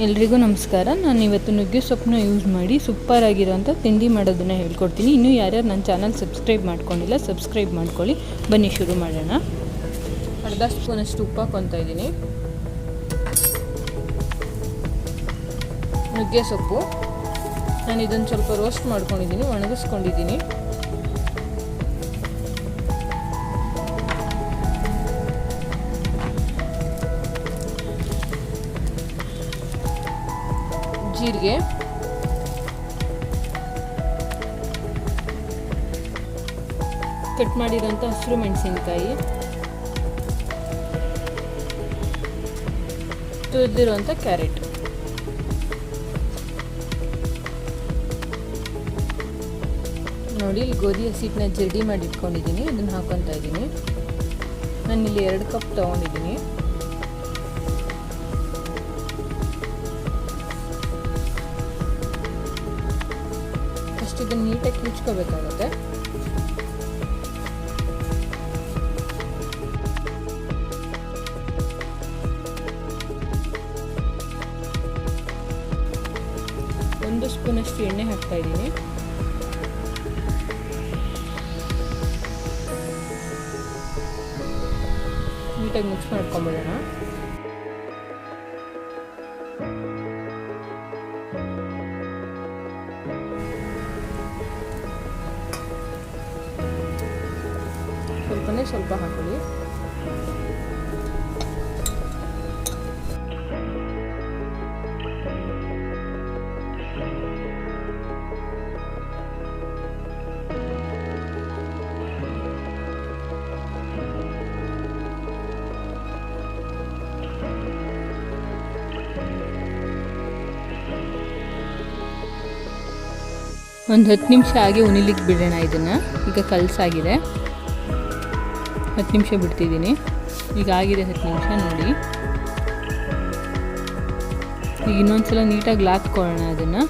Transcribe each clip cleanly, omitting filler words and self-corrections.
ಎಲ್ರಿಗೂ ನಮಸ್ಕಾರ. ನಾನು ಇವತ್ತು ನುಗ್ಗೆ ಸೊಪ್ಪನ್ನ ಯೂಸ್ ಮಾಡಿ ಸೂಪರ್ ಆಗಿರೋಂಥ ತಿಂಡಿ ಮಾಡೋದನ್ನು ಹೇಳ್ಕೊಡ್ತೀನಿ. ಇನ್ನೂ ಯಾರ್ಯಾರು ನನ್ನ ಚಾನಲ್ ಸಬ್ಸ್ಕ್ರೈಬ್ ಮಾಡ್ಕೊಂಡಿಲ್ಲ ಸಬ್ಸ್ಕ್ರೈಬ್ ಮಾಡ್ಕೊಳ್ಳಿ. ಬನ್ನಿ ಶುರು ಮಾಡೋಣ. ಅರ್ಧ ಸ್ಪೂನಷ್ಟು ಉಪ್ಪು ಹಾಕ್ಕೊತಾ ಇದ್ದೀನಿ. ನುಗ್ಗೆ ಸೊಪ್ಪು ನಾನು ಇದನ್ನು ಸ್ವಲ್ಪ ರೋಸ್ಟ್ ಮಾಡ್ಕೊಂಡಿದ್ದೀನಿ, ಒಣಗಿಸ್ಕೊಂಡಿದ್ದೀನಿ. ಜೀರಿಗೆ, ಕಟ್ ಮಾಡಿರೋಂಥ ಹಸಿರು ಮೆಣಸಿನಕಾಯಿ, ತುರಿದಿರುವಂಥ ಕ್ಯಾರೆಟ್, ನೋಡಿ ಇಲ್ಲಿ ಗೋಧಿ ಹಸಿಟ್ಟನ್ನ ಜರಡಿ ಮಾಡಿ ಇಟ್ಕೊಂಡಿದ್ದೀನಿ. ಇದನ್ನು ಹಾಕೊತಾ ಇದ್ದೀನಿ. ನಾನಿಲ್ಲಿ 2 ಕಪ್ ತೊಗೊಂಡಿದ್ದೀನಿ. ಇದನ್ನು ನೀಟಾಗಿ ಕಿಚ್ಕೋಬೇಕಾಗುತ್ತೆ. ಒಂದು ಸ್ಪೂನಷ್ಟು ಎಣ್ಣೆ ಹಾಕ್ತಾ ಇದ್ದೀನಿ. ನೀಟಾಗಿ ಮಿಕ್ಸ್ ಮಾಡ್ಕೊಂಬಿಡೋಣ. ಸ್ವಲ್ಪ ಹಾಕೊಳ್ಳಿ. ಒಂದು 10 ನಿಮಿಷ ಹಾಗೆ ಉನಿಲಿಕ್ಕೆ ಬಿಡೋಣ. ಇದನ್ನು ಈಗ ಕಲಸಾಗಿದೆ. 10 ನಿಮಿಷ ಬಿಡ್ತಿದ್ದೀನಿ. ಈಗ ಆಗಿದೆ 10 ನಿಮಿಷ ನೋಡಿ. ಈಗ ಇನ್ನೊಂದ್ಸಲ ನೀಟಾಗಿ ಲಾತ್ಕೊಳ್ಳೋಣ ಅದನ್ನು.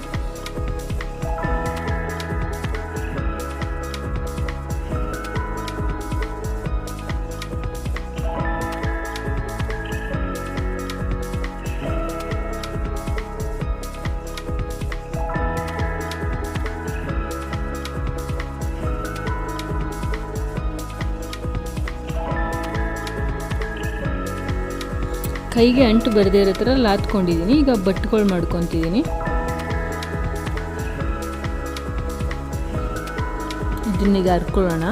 ಕೈಗೆ ಅಂಟು ಬರದೇ ಇರೋ ಥರ ಲಾತ್ಕೊಂಡಿದ್ದೀನಿ. ಈಗ ಬಟ್ಟುಗಳು ಮಾಡ್ಕೊತಿದ್ದೀನಿ. ಇದನ್ನೀಗ ಹರ್ಕೊಳ್ಳೋಣ.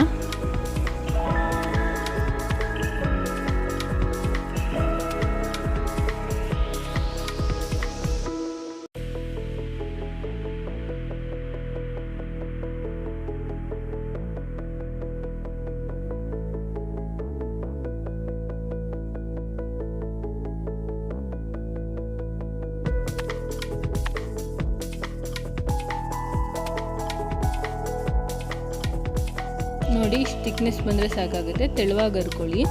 ನೋಡಿ ಇಷ್ಟು ಥಿಕ್ನೆಸ್ ಬಂದರೆ ಸಾಕಾಗುತ್ತೆ. ತೆಳುವಾಗಿ ಹರ್ಕೊಳ್ಳಿ.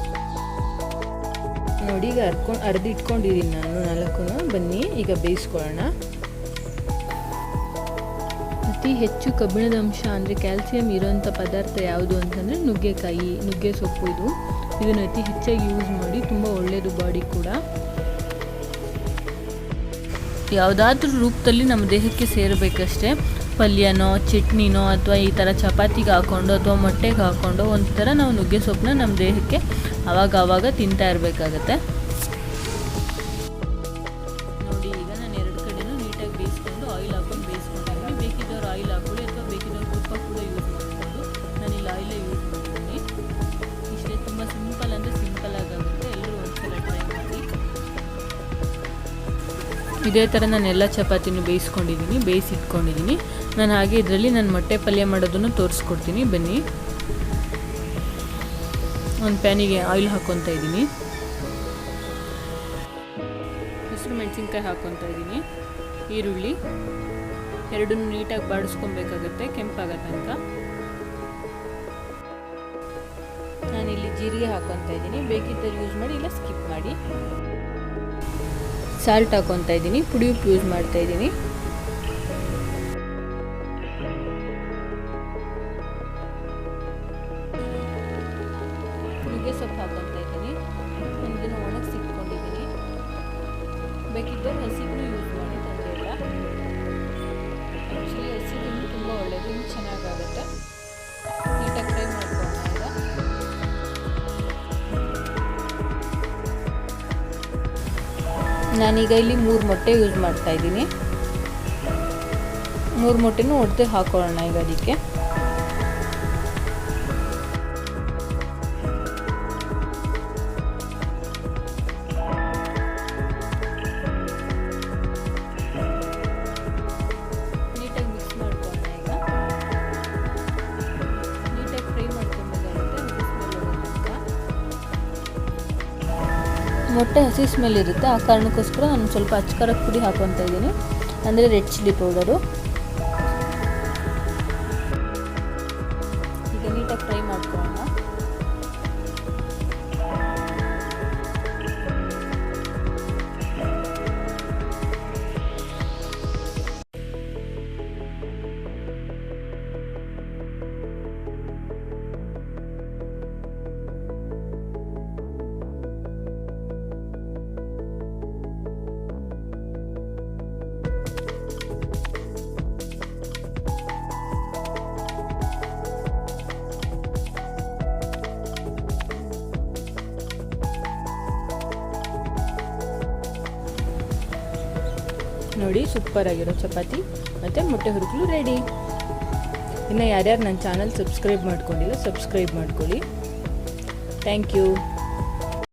ನೋಡಿ ಈಗ ಅರ್ದು ಇಟ್ಕೊಂಡಿದ್ದೀನಿ ನಾನು 4. ಬನ್ನಿ ಈಗ ಬೇಯಿಸ್ಕೊಳ್ಳೋಣ. ಅತಿ ಹೆಚ್ಚು ಕಬ್ಬಿಣದ ಅಂಶ ಅಂದರೆ ಕ್ಯಾಲ್ಸಿಯಂ ಇರೋಂಥ ಪದಾರ್ಥ ಯಾವುದು ಅಂತಂದರೆ ನುಗ್ಗೆಕಾಯಿ, ನುಗ್ಗೆ ಸೊಪ್ಪು. ಇದನ್ನು ಅತಿ ಹೆಚ್ಚಾಗಿ ಯೂಸ್ ಮಾಡಿ, ತುಂಬ ಒಳ್ಳೆಯದು ಬಾಡಿ ಕೂಡ. ಯಾವುದಾದ್ರೂ ರೂಪದಲ್ಲಿ ನಮ್ಮ ದೇಹಕ್ಕೆ ಸೇರಬೇಕಷ್ಟೇ. ಪಲ್ಯನೋ ಚಟ್ನಿನೋ ಅಥವಾ ಈ ಥರ ಚಪಾತಿಗೆ ಹಾಕ್ಕೊಂಡು ಅಥವಾ ಮೊಟ್ಟೆಗೆ ಹಾಕ್ಕೊಂಡು ಒಂಥರ ನಾವು ನುಗ್ಗೆ ಸೊಪ್ಪನ್ನ ನಮ್ಮ ದೇಹಕ್ಕೆ ಆವಾಗ ತಿಂತಾ ಇರಬೇಕಾಗತ್ತೆ. ನೋಡಿ ಈಗ ನಾನು 2 ಕಡೆನೂ ನೀಟಾಗಿ ಬೇಯಿಸ್ಕೊಂಡು ಆಯಿಲ್ ಹಾಕ್ಕೊಂಡು ಬೇಯಿಸ್ಕೊಂಡಿದ್ದೀನಿ. ಬೇಕಿದ್ದವ್ರು ಆಯಿಲ್ ಹಾಕ್ಕೊಳ್ಳಿ ಅಥವಾ ಬೇಕಿದ್ದವ್ರು ತುಪ್ಪ ಕೂಡ ಯೂಸ್ ಮಾಡ್ಬೋದು. ನಾನಿಲ್ಲಿ ಆಯಿಲೇ ಯೂಸ್ ಮಾಡ್ತೀನಿ. ಇಷ್ಟೇ, ತುಂಬ ಸಿಂಪಲ್ ಅಂದರೆ ಸಿಂಪಲ್ ಆಗುತ್ತೆ. ಎಲ್ಲರೂ ಒಂದ್ಸಲ ಟ್ರೈ ಮಾಡಿ. ಇದೇ ಥರ ನಾನು ಎಲ್ಲ ಚಪಾತಿನೂ ಬೇಯಿಸಿಟ್ಕೊಂಡಿದ್ದೀನಿ. ನಾನು ಹಾಗೆ ಇದರಲ್ಲಿ ನಾನು ಮೊಟ್ಟೆ ಪಲ್ಯ ಮಾಡೋದನ್ನು ತೋರಿಸ್ಕೊಡ್ತೀನಿ. ಬನ್ನಿ. ಒಂದು ಪ್ಯಾನಿಗೆ ಆಯಿಲ್ ಹಾಕ್ಕೊತಾ ಇದ್ದೀನಿ. ಹಸಿರು ಮೆಣಸಿನ್ಕಾಯಿ ಹಾಕ್ಕೊತಾ ಇದ್ದೀನಿ. ಈರುಳ್ಳಿ ಎರಡನ್ನೂ ನೀಟಾಗಿ ಬಾಡಿಸ್ಕೊಬೇಕಾಗುತ್ತೆ ಕೆಂಪಾಗೋ ತನಕ. ನಾನಿಲ್ಲಿ ಜೀರಿಗೆ ಹಾಕ್ಕೊತಾ ಇದ್ದೀನಿ. ಬೇಕಿದ್ದರೆ ಯೂಸ್ ಮಾಡಿ, ಇಲ್ಲ ಸ್ಕಿಪ್ ಮಾಡಿ. ಸಾಲ್ಟ್ ಹಾಕ್ಕೊತಾ ಇದ್ದೀನಿ. ಪುಡಿ ಉಪ್ಪು ಯೂಸ್ ಮಾಡ್ತಾ ಇದ್ದೀನಿ. ನುಗ್ಗೆ ಸೊಪ್ಪು ಹಾಕ್ಕೊತಾ ಇದ್ದೀನಿ. ಇದನ್ನು ಒಣಗಿಸಿಟ್ಕೊಂಡಿದ್ದೀನಿ. ಬೇಕಿದ್ದರೆ ಹಸಿಗೂ ಯೂಸ್ ಮಾಡಿ. ಆ್ಯಕ್ಚುಲಿ ಹಸಿದು ಇನ್ನೂ ತುಂಬ ಒಳ್ಳೆಯದು, ಇನ್ನೂ ಚೆನ್ನಾಗಾಗುತ್ತೆ. ನೀಟಾಗಿ ಫ್ರೈ ಮಾಡ್ಕೊಳ್ಳೋಣ ಈಗ. ನಾನೀಗ ಇಲ್ಲಿ 3 ಮೊಟ್ಟೆ ಯೂಸ್ ಮಾಡ್ತಾ ಇದ್ದೀನಿ. 3 ಮೊಟ್ಟೆನೂ ಒಡೆದು ಹಾಕೊಳ್ಳೋಣ ಈಗ ಅದಕ್ಕೆ. ನೀಟಾಗಿ ಮಿಕ್ಸ್ ಮಾಡ್ಕೊಳ್ಳೋಣ ಈಗ. ನೀಟಾಗಿ ಫ್ರೈ ಮಾಡ್ಕೊಬೇಕಾಗುತ್ತೆ ಹಸಿ ಸ್ಮೆಲ್ ಹೋಗೋದ್ರಿಂದ. ಮೊಟ್ಟೆ ಹಸಿ ಸ್ಮೆಲ್ ಇರುತ್ತೆ, ಆ ಕಾರಣಕ್ಕೋಸ್ಕರ ನಾನು ಸ್ವಲ್ಪ ಅಚ್ಕಾರದ ಪುಡಿ ಹಾಕೊತಾ ಇದ್ದೀನಿ, ಅಂದರೆ ರೆಡ್ ಚಿಲ್ಲಿ ಪೌಡರು. ಈಗ ನೀಟಾಗಿ ಫ್ರೈ ಮಾಡ್ಕೊಳ್ಳೋಣ. ನೋಡಿ, ಸೂಪರ್ ಆಗಿರೋ ಚಪಾತಿ ಮತ್ತು ಮೊಟ್ಟೆ ಹುರುಕಲು ರೆಡಿ. ಇನ್ನು ಯಾರ್ಯಾರು ನನ್ನ ಚಾನಲ್ ಸಬ್ಸ್ಕ್ರೈಬ್ ಮಾಡ್ಕೊಂಡಿಲ್ಲ, ಸಬ್ಸ್ಕ್ರೈಬ್ ಮಾಡ್ಕೊಳ್ಳಿ. Thank you.